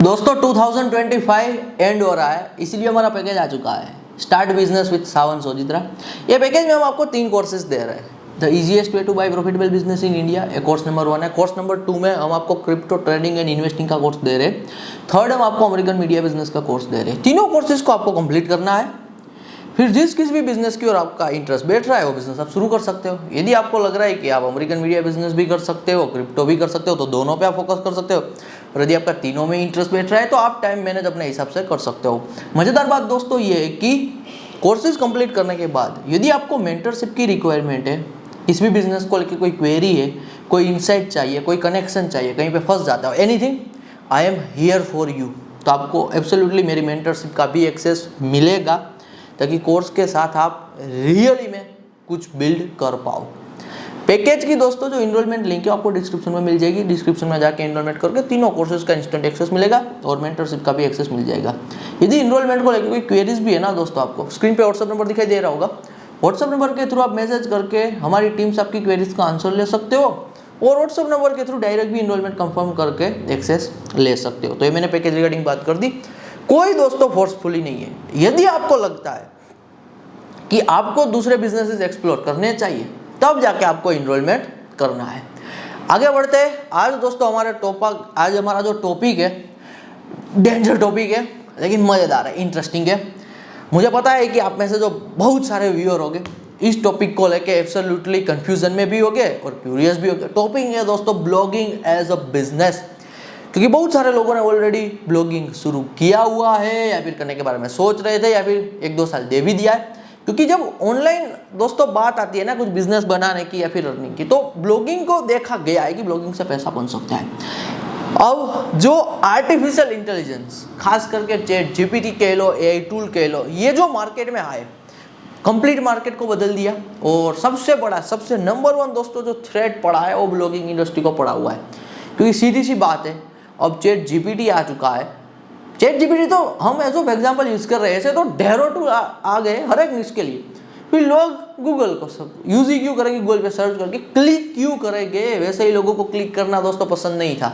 दोस्तों 2025 एंड हो रहा है, इसलिए हमारा पैकेज आ चुका है स्टार्ट बिजनेस विद सावन सोजित्रा। ये पैकेज में हम आपको 3 कोर्सेज दे रहे हैं। The easiest way to buy profitable business in India, ये कोर्स नंबर 1 है। कोर्स नंबर 2 में हम आपको क्रिप्टो ट्रेडिंग एंड इन्वेस्टिंग का कोर्स दे रहे हैं। थर्ड हम आपको अमेरिकन मीडिया बिजनेस का कोर्स दे रहे हैं। तीनों कोर्सेज को आपको कंप्लीट करना है, फिर जिस किसी भी बिजनेस की ओर आपका इंटरेस्ट बैठ रहा है वो बिजनेस आप शुरू कर सकते हो। यदि आपको लग रहा है कि आप अमेरिकन मीडिया बिजनेस भी कर सकते हो, क्रिप्टो भी कर सकते हो, तो दोनों पे आप फोकस कर सकते हो। और यदि आपका तीनों में इंटरेस्ट बैठ रहा है तो आप टाइम मैनेज अपने हिसाब से कर सकते हो। मजेदार बात दोस्तों ये है कि कोर्सेज कंप्लीट करने के बाद यदि आपको मेंटरशिप की रिक्वायरमेंट है, किसी भी बिजनेस को लेकर कोई क्वेरी है, कोई इंसाइट चाहिए, कोई कनेक्शन चाहिए, कहीं पे फंस जाता हो, anything, I am here for you, तो आपको एब्सोल्युटली मेरी मेंटरशिप का भी एक्सेस मिलेगा, ताकि कोर्स के साथ आप रियली में कुछ बिल्ड कर पाओ। पैकेज की दोस्तों जो इनरोलमेंट लिंक है आपको डिस्क्रिप्शन में मिल जाएगी। डिस्क्रिप्शन में जाके इनरोलमेंट करके तीनों कोर्सेज का इंस्टेंट एक्सेस मिलेगा और मेंटरशिप का भी एक्सेस मिल जाएगा। यदि इनरोलमेंट को लेकर कोई क्वेरीज भी है ना दोस्तों, आपको स्क्रीन पे व्हाट्सएप नंबर दिखाई दे रहा होगा, व्हाट्सएप नंबर के थ्रू आप मैसेज करके हमारी टीम से आपकी क्वेरीज का आंसर ले सकते हो, और व्हाट्सएप नंबर के थ्रू डायरेक्ट भी इनरोलमेंट कंफर्म करके एक्सेस ले सकते हो। तो ये मैंने पैकेज रिगार्डिंग बात कर दी, कोई दोस्तों फोर्सफुली नहीं है। यदि आपको लगता है कि आपको दूसरे बिजनेसेस एक्सप्लोर करने चाहिए, तब जाके आपको इनरोलमेंट करना है। आगे बढ़ते हैं। आज दोस्तों आज हमारा जो टॉपिक है, डेंजर टॉपिक है, लेकिन मज़ेदार है, इंटरेस्टिंग है। मुझे पता है कि आप में से जो बहुत सारे व्यूअर होंगे इस टॉपिक को लेके एब्सोल्युटली कंफ्यूजन में भी होंगे और क्यूरियस भी होंगे। टॉपिक है दोस्तों ब्लॉगिंग एज अ बिजनेस, क्योंकि बहुत सारे लोगों ने ऑलरेडी ब्लॉगिंग शुरू किया हुआ है, या फिर करने के बारे में सोच रहे थे, या फिर 1-2 साल दे भी दिया है। क्योंकि जब ऑनलाइन दोस्तों बात आती है ना कुछ बिजनेस बनाने की या फिर अर्निंग की, तो ब्लॉगिंग को देखा गया है कि ब्लॉगिंग से पैसा बन सकता है। अब जो आर्टिफिशियल इंटेलिजेंस, खास करके चैट जीपीटी कह लो, एआई टूल कह लो, ये जो मार्केट में आए, कंप्लीट मार्केट को बदल दिया। और सबसे बड़ा, सबसे नंबर 1 दोस्तों जो थ्रेट पड़ा है वो ब्लॉगिंग इंडस्ट्री को पड़ा हुआ है। क्योंकि सीधी सी बात है, अब चैट जीपीटी आ चुका है। चैट जीपीटी तो हम एज ऑफ एग्जाम्पल यूज कर रहे हैं, ऐसे तो ढेरों टूल आ गए हर एक निश के लिए। फिर लोग गूगल को सब यूज ही क्यों करेंगे, गूगल पे सर्च करके क्लिक क्यों करेंगे? वैसे ही लोगों को क्लिक करना दोस्तों पसंद नहीं था,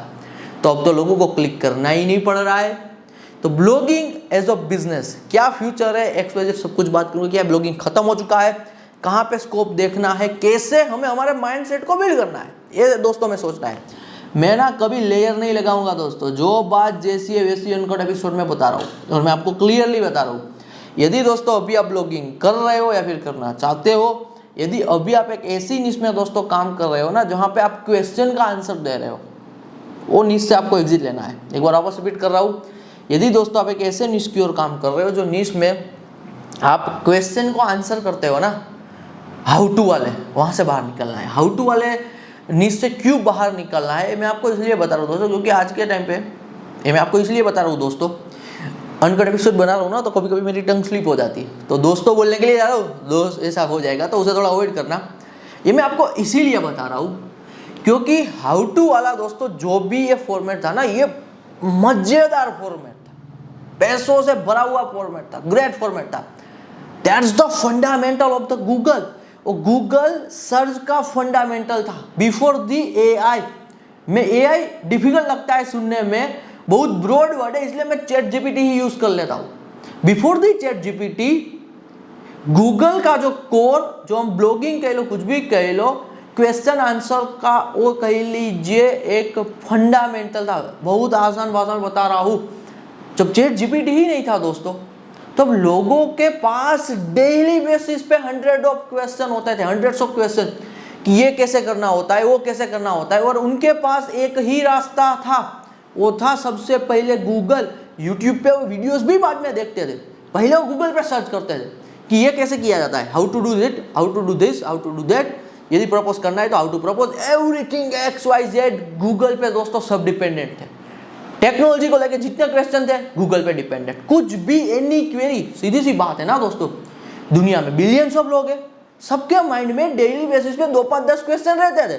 तो अब तो लोगों को क्लिक करना ही नहीं पड़ रहा है। तो ब्लॉगिंग एज अ बिजनेस, क्या फ्यूचर है, एक्सवाइजेड सब कुछ बात करूंगा। क्या ब्लॉगिंग खत्म हो चुका है, कहाँ पे स्कोप देखना है, कैसे हमें हमारे माइंडसेट को बिल्ड करना है, ये दोस्तों में सोचना है। मैं ना कभी लेयर नहीं लगाऊंगा दोस्तों, जो बात जैसी है वैसी अनकट एपिसोड में बता रहा हूँ, और मैं आपको क्लियरली बता रहा हूँ। यदि दोस्तों अभी आप ब्लॉगिंग कर रहे हो या फिर करना चाहते हो, यदि अभी आप एक ऐसी निश में दोस्तों काम कर रहे हो ना जहाँ पे आप क्वेश्चन का आंसर दे रहे हो, वो निश से आपको एग्जिट लेना है। एक बार वापस रिपीट कर रहा हूँ, यदि दोस्तों आप एक ऐसे निश की ओर काम कर रहे हो जो निश में आप क्वेश्चन को आंसर करते हो ना, हाउ टू वाले, वहाँ से बाहर निकलना है। हाउ टू वाले निश से क्यों बाहर निकलना है, मैं आपको इसलिए बता रहा हूँ दोस्तों, क्योंकि आज के टाइम पे ये मैं आपको इसलिए बता रहा हूँ दोस्तों, अनकट एपिसोड बना रहा हूँ ना, तो कभी कभी मेरी टंग स्लिप हो जाती है, तो दोस्तों बोलने के लिए जा रहा हूँ, दोस्त ऐसा हो जाएगा, तो उसे थोड़ा अवॉइड करना। ये मैं आपको इसीलिए बता रहा हूँ क्योंकि हाउ टू वाला दोस्तों जो भी ये फॉर्मेट था ना, ये मजेदार फॉर्मेट था, पैसों से भरा हुआ फॉर्मेट था, ग्रेट फॉर्मेट था। That's the fundamental of the Google. और गूगल सर्च का फंडामेंटल था बिफोर दी एआई। में एआई डिफिकल्ट लगता है सुनने में, बहुत ब्रॉड वर्ड है, इसलिए मैं चैट जीपीटी ही यूज कर लेता हूँ। Before the chat GPT, Google का जो कोर, जो हम ब्लॉगिंग कह लो, कुछ भी कह लो, क्वेश्चन आंसर का वो कह लीजिए एक फंडामेंटल था। बहुत आसान भाषा में बता रहा हूँ, जब चैट जीपीटी ही नहीं था दोस्तों, तब लोगों के पास डेली बेसिस पे 100 ऑफ क्वेश्चन होते थे, 100 ऑफ क्वेश्चन, कि ये कैसे करना होता है, वो कैसे करना होता है। और उनके पास एक ही रास्ता था, वो था सबसे पहले गूगल। यूट्यूब पे वो वीडियोस भी बाद में देखते थे, पहले वो गूगल पे सर्च करते थे कि ये कैसे किया जाता है, how to do it, how to do this, how to do that. यदि प्रपोज करना है तो how to propose, everything XYZ Google पे दोस्तों सब डिपेंडेंट थे। टेक्नोलॉजी को लेके जितने क्वेश्चन थे गूगल पे डिपेंडेंट, कुछ भी एनी क्वेरी। सीधी सी बात है ना दोस्तों, दुनिया में बिलियंस ऑफ लोग हैं, सबके माइंड में डेली बेसिस पे 2-5-10 क्वेश्चन रहते थे।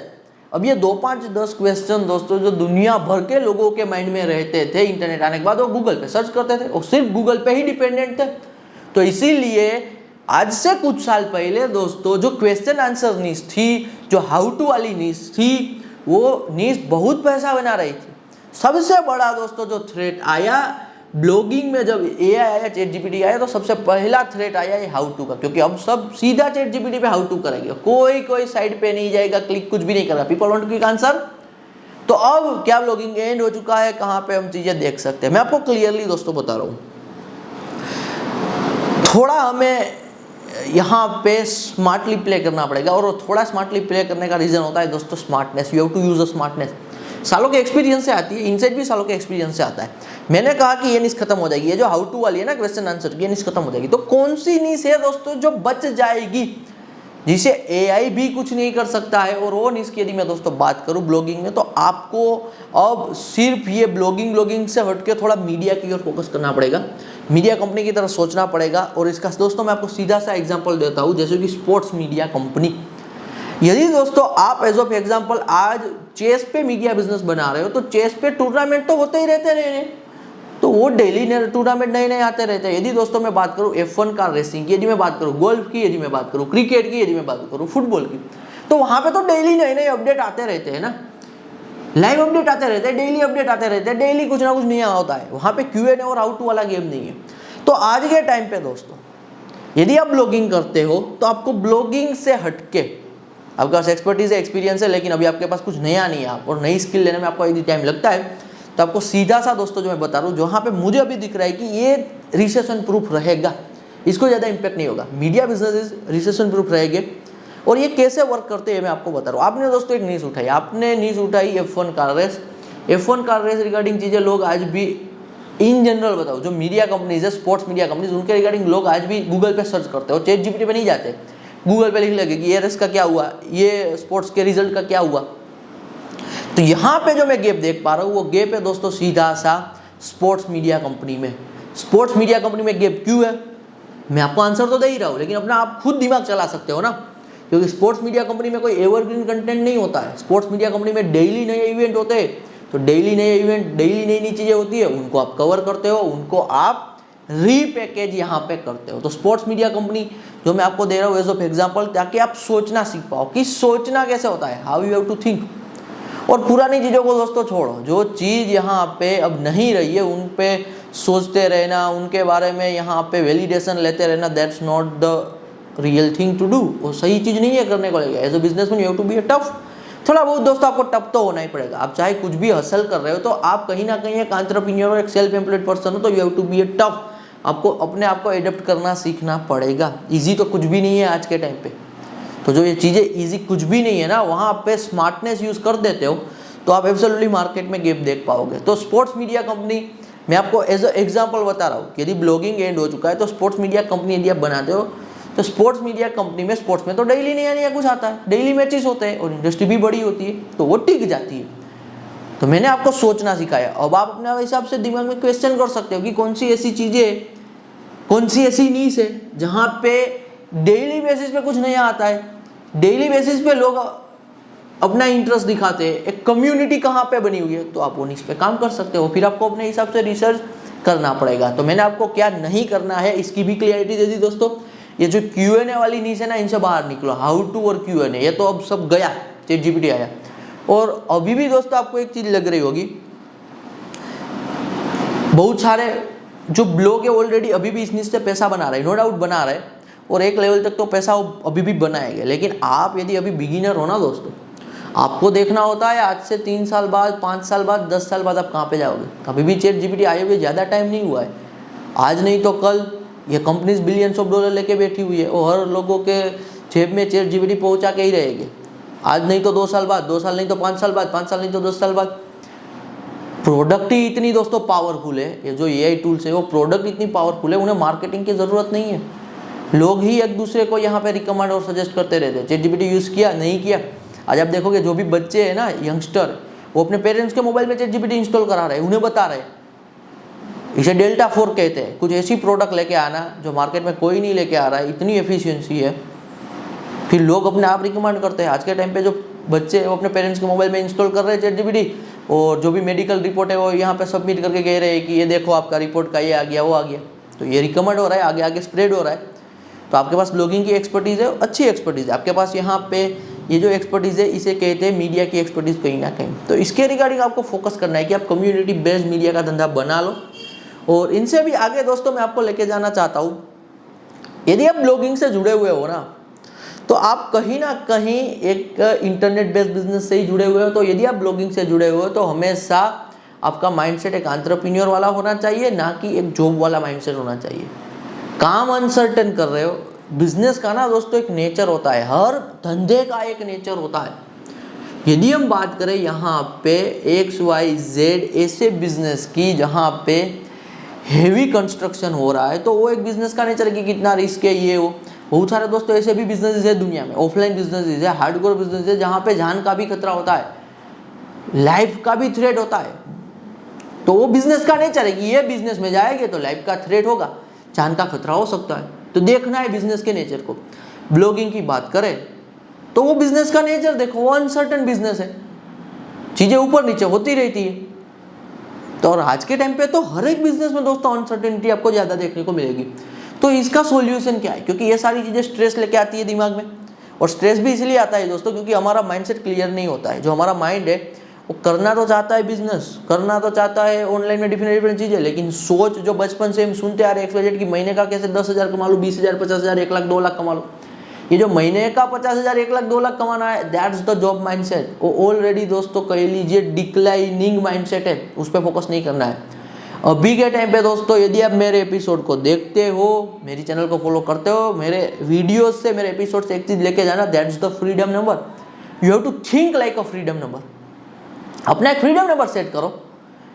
अब ये 2-5-10 क्वेश्चन दोस्तों जो दुनिया भर के लोगों के माइंड में रहते थे, इंटरनेट आने के बाद वो गूगल पे सर्च करते थे, और सिर्फ गूगल पे ही डिपेंडेंट थे। तो इसीलिए आज से कुछ साल पहले दोस्तों जो क्वेश्चन आंसर नीश थी, जो हाउ टू वाली नीश थी, वो नीश बहुत पैसा बना रही थी। सबसे बड़ा दोस्तों जो थ्रेट आया ब्लॉगिंग में, जब AI आया, चैट जीपीटी आया, तो सबसे पहला थ्रेट आया ये हाउ टू का, क्योंकि अब सब सीधा चैट जीपीटी पे हाउ टू करेंगे, कोई साइड पे नहीं जाएगा, क्लिक कुछ भी नहीं करेगा, पीपल वांट क्विक आंसर। तो अब क्या ब्लॉगिंग एंड हो चुका है, कहाँ पे हम चीजें देख सकते हैं, मैं आपको क्लियरली दोस्तों बता रहा हूँ। थोड़ा हमें यहाँ पे स्मार्टली प्ले करना पड़ेगा, और थोड़ा स्मार्टली प्ले करने का रीजन होता है दोस्तों smartness. You have to use a smartness, सालों के एक्सपीरियंस से आती है, इनसाइट भी सालों के एक्सपीरियंस से आता है। मैंने कहा कि ये नीस खत्म हो जाएगी, ये जो हाउ टू वाली है ना क्वेश्चन आंसर की, ये नीस खत्म हो जाएगी, तो कौन सी नीस है दोस्तों जो बच जाएगी, जिसे AI भी कुछ नहीं कर सकता है। और वो नीस की यदि मैं दोस्तों बात करूं ब्लॉगिंग में, तो आपको अब सिर्फ ये ब्लॉगिंग से हटके थोड़ा मीडिया की ओर फोकस करना पड़ेगा, मीडिया कंपनी की तरह सोचना पड़ेगा। और इसका दोस्तों मैं आपको सीधा सा एग्जांपल देता हूं, जैसे कि स्पोर्ट्स मीडिया कंपनी। यदि दोस्तों आप एज ऑफ एग्जांपल आज चेस पे मीडिया बिजनेस बना रहे हो, तो चेस पे टूर्नामेंट तो होते ही रहते हैं, तो वो डेली टूर्नामेंट नए आते रहते हैं। यदि दोस्तों मैं बात करूं F1 कार रेसिंग की, यदि मैं बात करूं गोल्फ की, यदि मैं बात करूं क्रिकेट की, यदि मैं बात करूं फुटबॉल की, तो वहां पे तो डेली नए अपडेट आते रहते हैं ना, लाइव अपडेट आते रहते हैं, डेली अपडेट आते रहते हैं, डेली कुछ ना कुछ नया होता है। वहां पे Q&A और आउट वाला गेम नहीं है। तो आज के टाइम पे दोस्तों यदि आप ब्लॉगिंग करते हो, तो आपको ब्लॉगिंग से हटके, आपके पास एक्सपर्टीज है, एक्सपीरियंस है, लेकिन अभी आपके पास कुछ नया नहीं है, और नई स्किल लेने में आपको यदि टाइम लगता है, तो आपको सीधा सा दोस्तों जो मैं बता रहा हूँ, जहाँ पे मुझे अभी दिख रहा है कि ये रिसेशन प्रूफ रहेगा, इसको ज़्यादा इंपैक्ट नहीं होगा, मीडिया बिजनेस रिसेशन प्रूफ रहेंगे। और ये कैसे वर्क करते हैं मैं आपको बता रहा हूँ। आपने दोस्तों एक न्यूज़ उठाई, आपने न्यूज़ उठाई F1 car race, F1 car race regarding चीज़ें लोग आज भी इन जनरल बताओ, जो मीडिया कंपनीज है, स्पोर्ट्स मीडिया कंपनीज, उनके रिगार्डिंग लोग आज भी गूगल पे सर्च करते हो, चैट जीपीटी पे नहीं जाते, गूगल पे लिख लगे कि ये रेस का क्या हुआ, ये स्पोर्ट्स के रिजल्ट का क्या हुआ। तो यहाँ पे जो मैं गैप देख पा रहा हूँ, वो गैप है दोस्तों सीधा सा स्पोर्ट्स मीडिया कंपनी में। स्पोर्ट्स मीडिया कंपनी में गैप क्यों है, मैं आपको आंसर तो दे ही रहा हूँ, लेकिन अपना आप खुद दिमाग चला सकते हो ना, क्योंकि स्पोर्ट्स मीडिया कंपनी में कोई एवरग्रीन कंटेंट नहीं होता है। स्पोर्ट्स मीडिया कंपनी में डेली नए इवेंट होते हैं, तो डेली नए इवेंट, डेली नई नई चीज़ें होती है, उनको आप कवर करते हो, उनको आप रीपैकेज यहाँ पे करते हो। तो स्पोर्ट्स मीडिया कंपनी जो मैं आपको दे रहा हूँ एज ऑफ एग्जाम्पल, ताकि आप सोचना सीख पाओ कि सोचना कैसे होता है, how you have to think. और पुरानी चीज़ों को दोस्तों छोड़ो, जो चीज़ यहाँ पे अब नहीं रही है उन पे सोचते रहना, उनके बारे में यहाँ पे वैलिडेशन लेते रहना, that's not the real thing to do. वो सही चीज़ नहीं है करने को लेगा। As a businessman you have to be tough. थोड़ा बहुत दोस्तों आपको टफ तो होना ही पड़ेगा। आप चाहे कुछ भी हासिल कर रहे हो, तो आप कहीं ना कहीं एक एंटरप्रेन्योर और एक सेल्फ एम्प्लॉयड पर्सन हो, तो you have to be tough. आपको अपने आप को एडेप्ट करना सीखना पड़ेगा। ईजी तो कुछ भी नहीं है आज के टाइम पे। तो जो ये चीज़ें ईजी कुछ भी नहीं है ना, वहाँ पे स्मार्टनेस यूज़ कर देते हो, तो आप एब्सोल्युटली मार्केट में गैप देख पाओगे। तो स्पोर्ट्स मीडिया कंपनी मैं आपको एज अ एग्जांपल बता रहा हूँ कि यदि ब्लॉगिंग एंड हो चुका है, तो स्पोर्ट्स मीडिया कंपनी यदि आप बनाते हो, तो स्पोर्ट्स मीडिया कंपनी में, स्पोर्ट्स में तो डेली नया नया कुछ आता है, डेली मैचेस होते हैं, और इंडस्ट्री भी बड़ी होती है, तो वो टिक जाती है। तो मैंने आपको सोचना सिखाया। अब आप अपने हिसाब से दिमाग में क्वेश्चन कर सकते हो कि कौन सी ऐसी चीज़ें, कौन सी ऐसी नीश है जहाँ पे डेली बेसिस पे कुछ नया आता है, डेली बेसिस पे लोग अपना इंटरेस्ट दिखाते हैं, एक कम्युनिटी कहाँ पे बनी हुई है, तो आप उन इस पे काम कर सकते हो। फिर आपको अपने हिसाब से रिसर्च करना पड़ेगा। तो मैंने आपको क्या नहीं करना है इसकी भी क्लियरिटी दे दी दोस्तों। ये जो Q&A वाली नीच है ना, इनसे बाहर निकलो। हाउ टू और Q&A ये तो अब सब गया, चैट जीपीटी आया। और अभी भी दोस्तों आपको एक चीज लग रही होगी, बहुत सारे जो ब्लॉग है ऑलरेडी अभी भी इस नीच से पैसा बना रहे हैं, नो डाउट बना रहे हैं, और एक लेवल तक तो पैसा अभी भी बनाएंगे। लेकिन आप यदि अभी बिगिनर हो ना दोस्तों, आपको देखना होता है आज से 3 साल बाद, 5 साल बाद, 10 साल बाद आप कहाँ पे जाओगे। अभी भी चैट जीपीटी आए हुए ज़्यादा टाइम नहीं हुआ है। आज नहीं तो कल ये कंपनीज बिलियंस ऑफ डॉलर लेके बैठी हुई है, और हर लोगों के जेब में चैट जीपीटी पहुँचा के ही रहेगी। आज नहीं तो 2 साल बाद, 2 साल नहीं तो 5 साल बाद, 5 साल नहीं तो 10 साल बाद। प्रोडक्ट ही इतनी दोस्तों पावरफुल है, ये जो AI टूल्स है वो प्रोडक्ट इतनी पावरफुल है, उन्हें मार्केटिंग की ज़रूरत नहीं है। लोग ही एक दूसरे को यहाँ पे रिकमेंड और सजेस्ट करते रहते हैं। चैट जीपीटी यूज़ किया, नहीं किया। आज आप देखोगे जो भी बच्चे हैं ना, यंगस्टर, वो अपने पेरेंट्स के मोबाइल में चैट जीपीटी इंस्टॉल करा रहे हैं, उन्हें बता रहे हैं। इसे डेल्टा 4 कहते हैं। कुछ ऐसी प्रोडक्ट लेके आना जो मार्केट में कोई नहीं लेके आ रहा है, इतनी एफिशिएंसी है, फिर लोग अपने आप रिकमेंड करते हैं। आज के टाइम पे जो बच्चे वो अपने पेरेंट्स के मोबाइल में इंस्टॉल कर रहे हैं चैट जीपीटी, और जो भी मेडिकल रिपोर्ट है वो यहाँ पे सबमिट करके कह रहे हैं कि ये देखो आपका रिपोर्ट का ये आ गया, वो आ गया। तो ये रिकमेंड हो रहा है, आगे आगे स्प्रेड हो रहा है। तो आपके पास ब्लॉगिंग की एक्सपर्टीज़ है, अच्छी एक्सपर्टीज़ है। आपके पास यहाँ पे ये जो एक्सपर्टीज़ है इसे कहते हैं मीडिया की एक्सपर्टीज़ कहीं ना कहीं। तो इसके रिगार्डिंग आपको फोकस करना है कि आप कम्युनिटी बेस्ड मीडिया का धंधा बना लो। और इनसे भी आगे दोस्तों मैं आपको लेके जाना चाहता हूँ, यदि आप ब्लॉगिंग से जुड़े हुए हो ना, तो आप कहीं ना कहीं एक इंटरनेट बेस्ड बिजनेस से ही जुड़े हुए हो। तो यदि आप ब्लॉगिंग से जुड़े हुए हो तो हमेशा आपका माइंडसेट एक एंटरप्रेन्योर वाला होना चाहिए, ना कि एक जॉब वाला माइंडसेट होना चाहिए। काम अनसर्टेन कर रहे हो, बिजनेस का ना दोस्तों एक नेचर होता है, हर धंधे का एक नेचर होता है। यदि हम बात करें यहाँ पे XYZ ऐसे बिजनेस की जहाँ पे हेवी कंस्ट्रक्शन हो रहा है, तो वो एक बिजनेस का नेचर है कि कितना रिस्क है ये वो। बहुत सारे दोस्तों ऐसे भी बिजनेस है दुनिया में, ऑफलाइन बिजनेस है, हार्डकोर बिजनेस है, जहाँ पे जान का भी खतरा होता है, लाइफ का भी थ्रेट होता है। तो वो बिजनेस का नेचर है कि ये बिजनेस में जाएंगे तो लाइफ का थ्रेट होगा, जान का खतरा हो सकता है। तो देखना है बिजनेस के नेचर को। ब्लॉगिंग की बात करें तो वो बिजनेस का नेचर देखो, वो अनसर्टेन बिजनेस है, चीजें ऊपर नीचे होती रहती है। तो और आज के टाइम पे तो हर एक बिजनेस में दोस्तों अनसर्टेनिटी आपको ज्यादा देखने को मिलेगी। तो इसका सॉल्यूशन क्या है? क्योंकि ये सारी चीजें स्ट्रेस लेके आती है दिमाग में, और स्ट्रेस भी इसलिए आता है दोस्तों क्योंकि हमारा माइंडसेट क्लियर नहीं होता है। जो हमारा माइंड है वो करना तो चाहता है बिजनेस, करना तो चाहता है ऑनलाइन में डिफरेंट चीजें, लेकिन सोच जो बचपन से हम सुनते आ रहे हैं XYZ की महीने का कैसे 10,000 कमा लो, 20,000, 50,000, 1 लाख, 2 लाख कमा लो, ये जो महीने का 50,000, 1 लाख, 2 लाख कमाना है, दैट्स द जॉब माइंडसेट। वो ऑलरेडी दोस्तों कह लीजिए डिक्लाइनिंग माइंडसेट है, उस पर फोकस नहीं करना है अभी के टाइम पे। दोस्तों यदि आप मेरे एपिसोड को देखते हो, मेरी चैनल को फॉलो करते हो, मेरे वीडियोस से, मेरे एपिसोड से एक चीज लेके जाना, that's the freedom number. You have to think like a freedom number. अपना एक फ्रीडम नंबर सेट करो,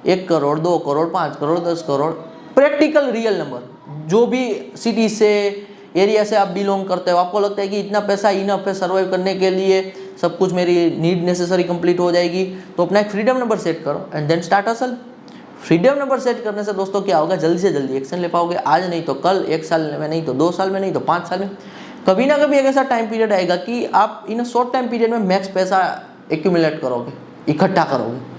1 crore, 2 crore, 5 crore, 10 crore, practical real number. जो भी सिटी से, एरिया से आप बिलोंग करते हो, आपको लगता है कि इतना पैसा इनफ है सर्वाइव करने के लिए, सब कुछ मेरी नीड नेसेसरी कंप्लीट हो जाएगी, तो अपना एक फ्रीडम नंबर सेट करो and then start hustle. Freedom number set करने से दोस्तों क्या होगा, जल्दी से जल्दी एक्शन ले पाओगे। आज नहीं तो कल, 1 साल में नहीं तो 2 साल में, नहीं तो 5 साल में, कभी ना कभी एक ऐसा टाइम पीरियड आएगा कि आप इन शॉर्ट टाइम पीरियड में मैक्स पैसा एक्यूमुलेट करोगे, इकट्ठा करोगे।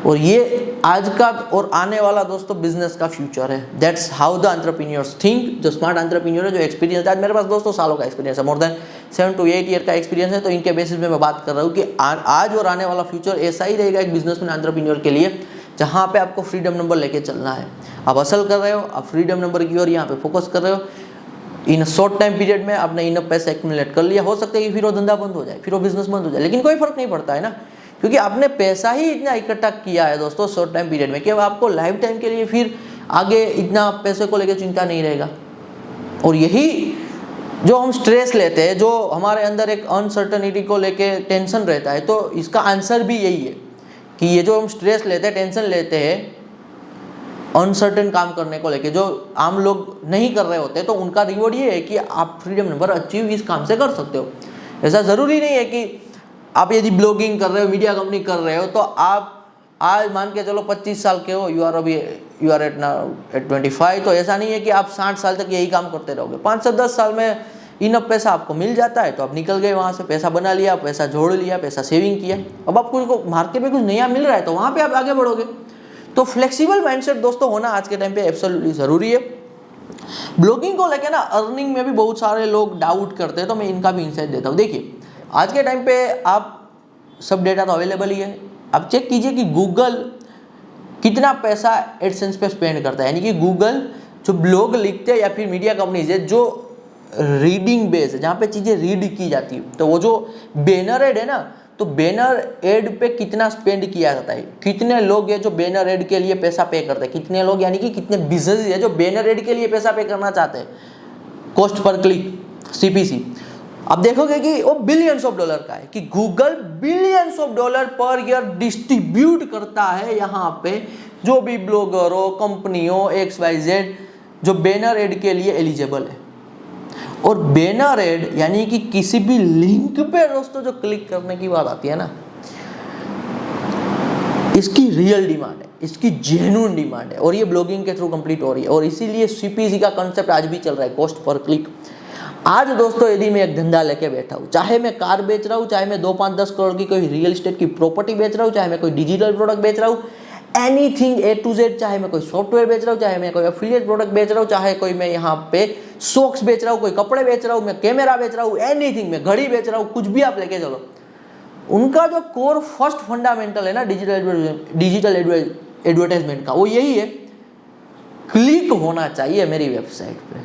और ये आज का और आने वाला दोस्तों बिजनेस का फ्यूचर है। That's how the entrepreneurs think. जो स्मार्ट एंटरप्रेन्योर है, जो एक्सपीरियंस, आज मेरे पास दोस्तों सालों का एक्सपीरियंस है, मोर देन 7 to 8 ईयर का एक्सपीरियंस है। तो इनके बेसिस पे मैं बात कर रहा हूँ कि आज और आने वाला फ्यूचर ऐसा ही रहेगा एक बिजनेसमैन एंटरप्रेन्योर के लिए, जहाँ पे आपको फ्रीडम नंबर लेके चलना है। आप हसल कर रहे हो, आप फ्रीडम नंबर की ओर यहाँ पे फोकस कर रहे हो। इन शॉर्ट टाइम पीरियड में आपने इनफ पैसा एक्यूमुलेट कर लिया, हो सकता है कि फिर वो धंधा बंद हो जाए, फिर वो बिजनेस बंद हो जाए, लेकिन कोई फर्क नहीं पड़ता है ना, क्योंकि आपने पैसा ही इतना इकट्ठा किया है दोस्तों शॉर्ट टाइम पीरियड में कि अब आपको लाइफ टाइम के लिए फिर आगे इतना पैसे को लेकर चिंता नहीं रहेगा। और यही जो हम स्ट्रेस लेते हैं, जो हमारे अंदर एक अनसर्टनिटी को लेके टेंशन रहता है, तो इसका आंसर भी यही है कि ये जो हम स्ट्रेस लेते हैं, टेंशन लेते हैं अनसर्टेन काम करने को लेके, जो आम लोग नहीं कर रहे होते, तो उनका रिवॉर्ड ये है कि आप फ्रीडम नंबर अचीव इस काम से कर सकते हो। ऐसा ज़रूरी नहीं है कि आप यदि ब्लॉगिंग कर रहे हो, मीडिया कंपनी कर रहे हो, तो आप आज मान के चलो 25 साल के हो, यू आर एट 25, तो ऐसा नहीं है कि आप 60 साल तक यही काम करते रहोगे। 5 से 10 साल में इनफ पैसा आपको मिल जाता है, तो आप निकल गए वहाँ से, पैसा बना लिया, पैसा जोड़ लिया, पैसा सेविंग किया। अब आपको मार्केट में कुछ नया मिल रहा है, तो वहाँ पे आप आगे बढ़ोगे। तो फ्लेक्सिबल माइंडसेट दोस्तों होना आज के टाइम पे एब्सोल्युटली ज़रूरी है। ब्लॉगिंग को लेकर ना अर्निंग में भी बहुत सारे लोग डाउट करते हैं, तो मैं इनका भी इंसाइट देता हूँ। देखिए आज के टाइम पे आप सब डेटा तो अवेलेबल ही है, आप चेक कीजिए कि गूगल कितना पैसा एडसेंस पे स्पेंड करता है। यानी कि गूगल जो ब्लॉग लिखते हैं या फिर मीडिया कंपनीज है जो रीडिंग बेस है, जहाँ पे चीज़ें रीड की जाती है, तो वो जो बैनर एड है ना, तो बैनर एड पे कितना स्पेंड किया जाता है, कितने लोग हैं जो बैनर एड के लिए पैसा पे करते हैं, कितने लोग यानी कि कितने बिजनेस है जो बैनर एड के लिए पैसा पे करना चाहते हैं, कॉस्ट पर क्लिक CPC। अब देखोगे कि वो बिलियंस ऑफ डॉलर का है, कि Google billions of dollar per year distribute करता है यहाँ पे जो भी ब्लॉगर हो, कंपनी हो, XYZ जो बैनर एड के लिए एलिजिबल है। और बैनर एड यानी कि किसी भी लिंक पे दोस्तों जो क्लिक करने की बात आती है ना, इसकी रियल डिमांड है, इसकी जेन्युइन डिमांड है, और ये ब्लॉगिंग के थ्रू कंप्लीट हो रही है। और इसीलिए CPC का कंसेप्ट आज भी चल रहा है, कॉस्ट पर क्लिक। आज दोस्तों यदि मैं एक धंधा लेके बैठा हूँ, चाहे मैं कार बेच रहा हूँ, चाहे मैं 2, 5, 10 करोड़ की कोई रियल एस्टेट की प्रॉपर्टी बेच रहा हूँ, चाहे मैं कोई डिजिटल प्रोडक्ट बेच रहा हूँ, एनीथिंग A to Z, चाहे मैं कोई सॉफ्टवेयर बेच रहा हूँ, चाहे मैं कोई एफिलिएट प्रोडक्ट बेच रहा हूँ, चाहे कोई मैं यहाँ पे सॉक्स बेच रहा हूँ, कोई कपड़े बेच रहा हूँ, मैं कैमरा बेच रहा हूँ, एनीथिंग, मैं घड़ी बेच रहा हूँ, कुछ भी आप लेके चलो, उनका जो कोर फर्स्ट फंडामेंटल है ना डिजिटल एडवर्टाइजमेंट का, वो यही है, क्लिक होना चाहिए मेरी वेबसाइट पे।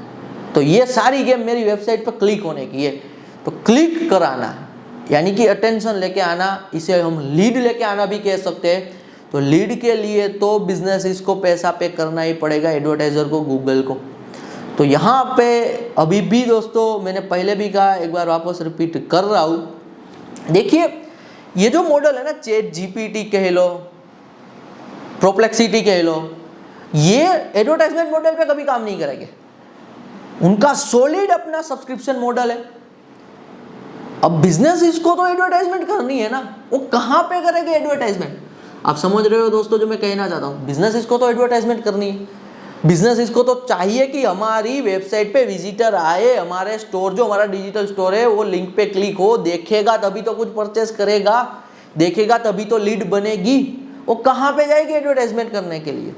तो ये सारी गेम मेरी वेबसाइट पे क्लिक होने की है। तो क्लिक कराना यानी कि अटेंशन लेके आना, इसे हम लीड लेके आना भी कह सकते हैं। तो लीड के लिए तो बिजनेस इसको पैसा पे करना ही पड़ेगा, एडवर्टाइजर को, गूगल को। तो यहाँ पे अभी भी दोस्तों, मैंने पहले भी कहा, एक बार वापस रिपीट कर रहा हूँ, देखिए ये जो मॉडल है ना, चैट जीपीटी कह लो, परप्लेक्सिटी कह लो, ये एडवर्टाइजमेंट मॉडल पे कभी काम नहीं करेंगे। उनका सॉलिड अपना सब्सक्रिप्शन मॉडल है। अब बिजनेस इसको तो एडवर्टाइजमेंट करनी है ना, वो कहाँ पे करेंगे एडवर्टाइजमेंट? आप समझ रहे हो दोस्तों जो मैं कहना चाहता हूँ? बिजनेस इसको तो एडवर्टाइजमेंट करनी है। बिजनेस इसको तो चाहिए कि हमारी वेबसाइट पे विजिटर आए, हमारे स्टोर, जो हमारा डिजिटल स्टोर है, वो लिंक पे क्लिक हो, देखेगा तभी तो कुछ परचेस करेगा, देखेगा तभी तो लीड बनेगी। वो कहाँ पे जाएगी एडवर्टाइजमेंट करने के लिए?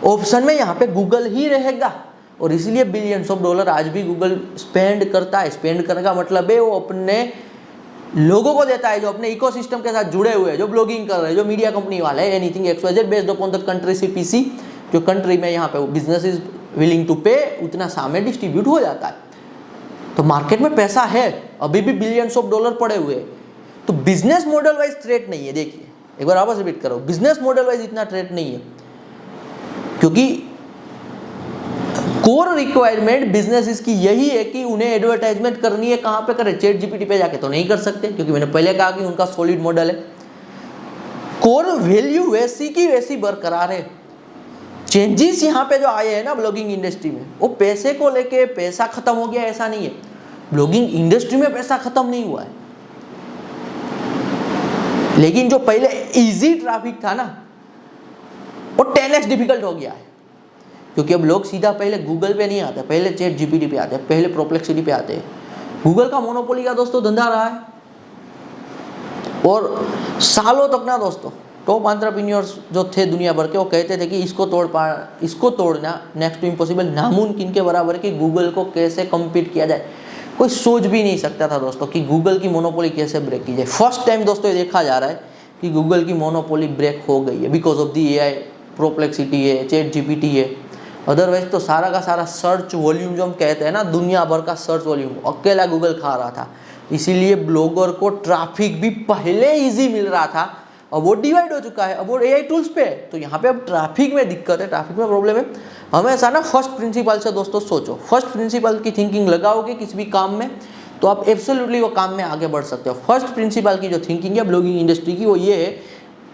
ऑप्शन में यहाँ पे गूगल ही रहेगा। और इसीलिए बिलियंस ऑफ डॉलर आज भी गूगल स्पेंड करता है। स्पेंड करने का मतलब है वो अपने लोगों को देता है, जो अपने इकोसिस्टम के साथ जुड़े हुए हैं, जो ब्लॉगिंग कर रहे हैं, जो मीडिया कंपनी वाले हैं, anything XYZ based upon the country CPC, जो कंट्री में यहाँ पे बिजनेस इज विलिंग टू पे, उतना सामने डिस्ट्रीब्यूट हो जाता है। तो मार्केट में पैसा है, अभी भी बिलियंस ऑफ डॉलर पड़े हुए हैं। तो बिजनेस मॉडल वाइज थ्रेट नहीं है। देखिए एक बार वापस रिपीट करो, बिजनेस मॉडल वाइज इतना थ्रेट नहीं है, क्योंकि कोर रिक्वायरमेंट बिजनेस इसकी यही है कि उन्हें एडवर्टाइजमेंट करनी है। कहां पे करें? चैट जीपीटी पे जाके तो नहीं कर सकते, क्योंकि मैंने पहले कहा कि उनका सॉलिड मॉडल है। कोर वैल्यू वैसी की वैसी बरकरार है। चेंजेस यहाँ पे जो आए हैं ना ब्लॉगिंग इंडस्ट्री में, वो पैसे को लेके, पैसा खत्म हो गया ऐसा नहीं है। ब्लॉगिंग इंडस्ट्री में पैसा खत्म नहीं हुआ है, लेकिन जो पहले इजी ट्रैफिक था ना, वो 10x डिफिकल्ट हो गया है। क्योंकि अब लोग सीधा पहले गूगल पे नहीं आते, पहले चैट जीपीटी पे आते हैं, पहले परप्लेक्सिटी पे आते हैं। गूगल का मोनोपोली का दोस्तों धंधा रहा है, और सालों तक ना दोस्तों टॉप एंटरप्रेन्योर्स जो थे दुनिया भर के, वो कहते थे कि इसको तोड़ना नेक्स्ट टू इम्पॉसिबल, नामुमकिन के बराबर, कि गूगल को कैसे कम्पीट किया जाए। कोई सोच भी नहीं सकता था दोस्तों कि गूगल की मोनोपोली कैसे ब्रेक की जाए। फर्स्ट टाइम दोस्तों ये देखा जा रहा है कि गूगल की मोनोपोली ब्रेक हो गई है, because of the AI, perplexity है, चैट जीपीटी है। अदरवाइज तो सारा का सारा सर्च वॉल्यूम जो हम कहते हैं ना, दुनिया भर का सर्च वॉल्यूम अकेला गूगल खा रहा था। इसीलिए ब्लॉगर को ट्रैफिक भी पहले इजी मिल रहा था, अब वो डिवाइड हो चुका है, अब वो AI टूल्स पे है। तो यहाँ पे अब ट्रैफिक में दिक्कत है, ट्रैफिक में प्रॉब्लम है। हमेशा ना फर्स्ट प्रिंसिपल से दोस्तों सोचो, फर्स्ट प्रिंसिपल की थिंकिंग लगाओगे किसी भी काम में, तो आप एब्सोल्युटली वो काम में आगे बढ़ सकते हो। फर्स्ट प्रिंसिपल की जो थिंकिंग है ब्लॉगिंग इंडस्ट्री की, वो ये है,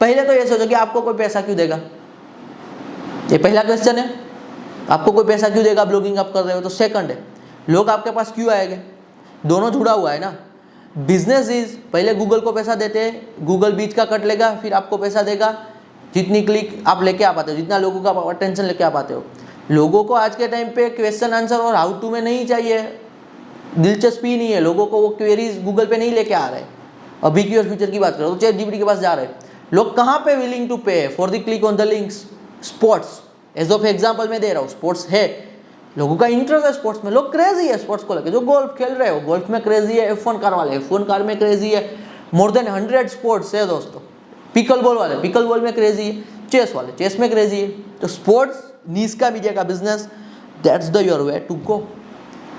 पहले तो ये सोचो कि आपको कोई पैसा क्यों देगा। ये पहला क्वेश्चन है, आपको कोई पैसा क्यों देगा ब्लॉगिंग आप कर रहे हो। तो सेकंड है, लोग आपके पास क्यों आएंगे। दोनों जुड़ा हुआ है ना। बिजनेस इज, पहले गूगल को पैसा देते हैं, गूगल बीच का कट लेगा, फिर आपको पैसा देगा जितनी क्लिक आप लेके आ पाते हो, जितना लोगों का अटेंशन लेके आ पाते हो। लोगों को आज के टाइम पे क्वेश्चन आंसर और हाउ टू में नहीं चाहिए, दिलचस्पी नहीं है लोगों को, वो क्वेरीज गूगल पे नहीं लेके आ रहे। अभी की और फ्यूचर की बात करो तो चैट जीपीटी के पास जा रहे हैं लोग। कहाँ पे willing to pay for the click on the links? Sports, as of example मैं दे रहा हूँ, स्पोर्ट्स है, लोगों का इंटरेस्ट है स्पोर्ट्स में, लोग क्रेजी है स्पोर्ट्स को लेकर। जो गोल्फ खेल रहे हो, गोल्फ में क्रेजी है, F1 कार वाले F1 कार में क्रेजी है। मोर देन 100 स्पोर्ट्स है दोस्तों। पिकल बॉल वाले पिकल बॉल में क्रेजी है, चेस वाले चेस में क्रेजी है। तो स्पोर्ट्स नीश का मीडिया का business, that's the your way to go,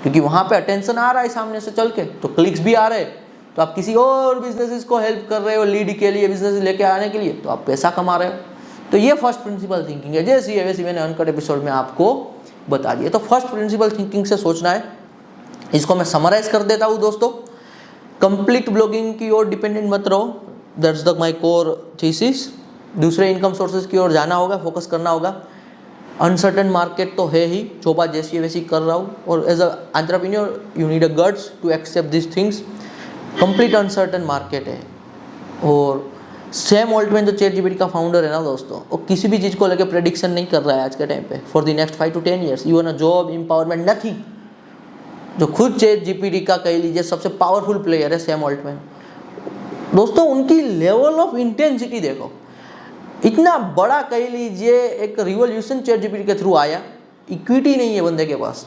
क्योंकि वहाँ पे अटेंशन आ रहा है सामने से चल के, तो क्लिक्स भी आ रहे हैं। तो आप किसी और बिजनेसेस को हेल्प कर रहे हो लीड के लिए, बिजनेस लेके आने के लिए, तो आप पैसा कमा रहे हो। तो ये फर्स्ट प्रिंसिपल थिंकिंग है, जैसी है वैसी मैंने अनकट एपिसोड में आपको बता दिया। तो फर्स्ट प्रिंसिपल थिंकिंग से सोचना है। इसको मैं समराइज कर देता हूँ दोस्तों, कंप्लीट ब्लॉगिंग की ओर डिपेंडेंट मत रहो, that's the my core thesis. दूसरे इनकम सोर्सेज की ओर जाना होगा, फोकस करना होगा। अनसर्टेन मार्केट तो है ही, जो बात जैसी है वैसी कर रहा हूँ, और as a entrepreneur you need a guts to accept this things. Complete uncertain market है। और सैम ऑल्टमैन जो चैट जीपीटी का फाउंडर है ना दोस्तों, वो किसी भी चीज़ को लेकर प्रेडिक्शन नहीं कर रहा है आज के टाइम पे for the next 5 to 10 years, even a job, empowerment, nothing. जो खुद चैट जीपीटी का कह लीजिए सबसे पावरफुल प्लेयर है सैम ऑल्टमैन दोस्तों। उनकी लेवल ऑफ इंटेंसिटी देखो, इतना बड़ा कह लीजिए एक रिवॉल्यूशन चैट जीपीटी के थ्रू आया, इक्विटी नहीं है बंदे के पास।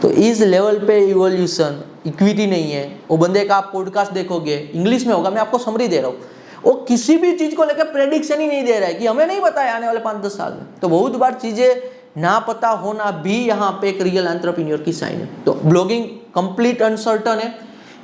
तो इस लेवल पे इवोल्यूशन, इक्विटी नहीं है, वो बंदे का आप पॉडकास्ट देखोगे इंग्लिश में होगा, मैं आपको समरी दे रहा हूँ, वो किसी भी चीज को लेकर प्रेडिक्शन ही नहीं दे रहा है कि हमें नहीं पता है आने वाले 5-10 साल में। तो बहुत बार चीजें ना पता होना भी यहाँ पे एक रियल एंटरप्रेन्योर की साइन है। तो ब्लॉगिंग कंप्लीट अनसर्टन है।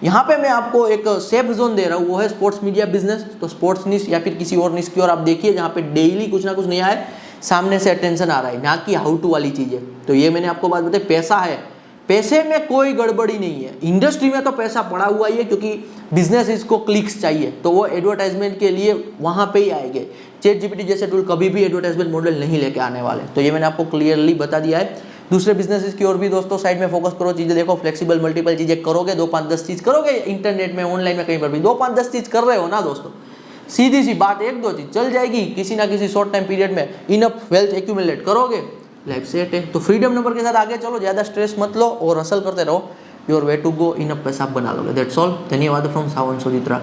यहाँ पे मैं आपको एक सेफ जोन दे रहा हूँ, वो है स्पोर्ट्स मीडिया बिजनेस। तो स्पोर्ट्स निश या फिर किसी और निश की ओर आप देखिए जहाँ पे डेली कुछ ना कुछ नया है, सामने से अटेंशन आ रहा है, ना कि हाउ टू वाली चीजें। तो ये मैंने आपको बात बताई, पैसा है, पैसे में कोई गड़बड़ी नहीं है। इंडस्ट्री में तो पैसा पड़ा हुआ ही है, क्योंकि बिजनेस इसको क्लिक्स चाहिए, तो वो एडवर्टाइजमेंट के लिए वहां पे ही आएंगे। चैट जीपीटी जैसे टूल कभी भी एडवर्टाइजमेंट मॉडल नहीं लेके आने वाले। तो ये मैंने आपको क्लियरली बता दिया है। दूसरे बिजनेसेस की ओर भी दोस्तों साइड में फोकस करो, चीजें देखो, फ्लेक्सिबल मल्टीपल चीजें करोगे, 2-5-10 चीज करोगे इंटरनेट में, ऑनलाइन में, कहीं पर भी 2-5-10 चीज कर रहे हो ना दोस्तों, सीधी सी बात 1-2 चीज चल जाएगी, किसी ना किसी शॉर्ट टाइम पीरियड में इनफ वेल्थ एक्यूमुलेट करोगे, लाइफ सेट है। तो फ्रीडम नंबर के साथ आगे चलो, ज्यादा स्ट्रेस मत लो और हसल करते रहो, your way to go, enough पैसा आप बना लोगे। That's all. धन्यवाद फ्रॉम सावन सोजित्रा।